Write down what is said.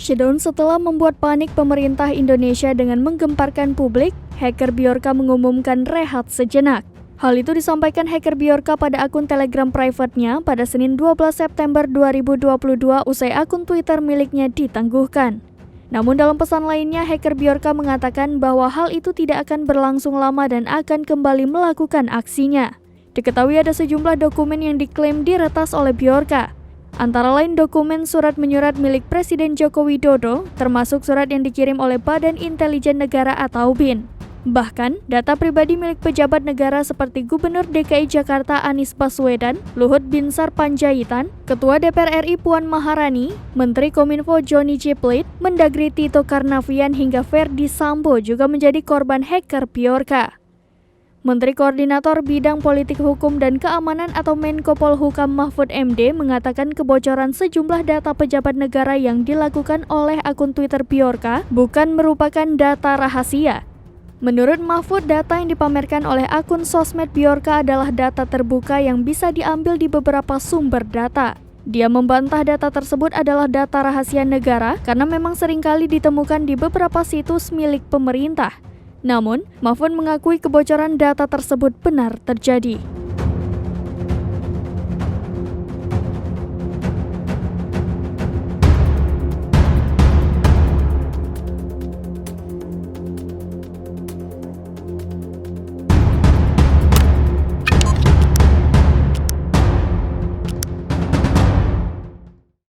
Shutdown setelah membuat panik pemerintah Indonesia dengan menggemparkan publik, hacker Bjorka mengumumkan rehat sejenak. Hal itu disampaikan hacker Bjorka pada akun Telegram private-nya pada Senin 12 September 2022 usai akun Twitter miliknya ditangguhkan. Namun dalam pesan lainnya, hacker Bjorka mengatakan bahwa hal itu tidak akan berlangsung lama dan akan kembali melakukan aksinya. Diketahui ada sejumlah dokumen yang diklaim diretas oleh Bjorka. Antara lain dokumen surat menyurat milik Presiden Joko Widodo, termasuk surat yang dikirim oleh Badan Intelijen Negara atau BIN. Bahkan, data pribadi milik pejabat negara seperti Gubernur DKI Jakarta Anies Baswedan, Luhut Binsar Panjaitan, Ketua DPR RI Puan Maharani, Menteri Kominfo Johnny G. Plate, Mendagri Tito Karnavian hingga Verdi Sambo juga menjadi korban hacker Bjorka. Menteri Koordinator Bidang Politik Hukum dan Keamanan atau Menko Polhukam Mahfud MD mengatakan kebocoran sejumlah data pejabat negara yang dilakukan oleh akun Twitter Bjorka bukan merupakan data rahasia. Menurut Mahfud, data yang dipamerkan oleh akun sosmed Bjorka adalah data terbuka yang bisa diambil di beberapa sumber data. Dia membantah data tersebut adalah data rahasia negara karena memang seringkali ditemukan di beberapa situs milik pemerintah. Namun, Mahfud mengakui kebocoran data tersebut benar terjadi.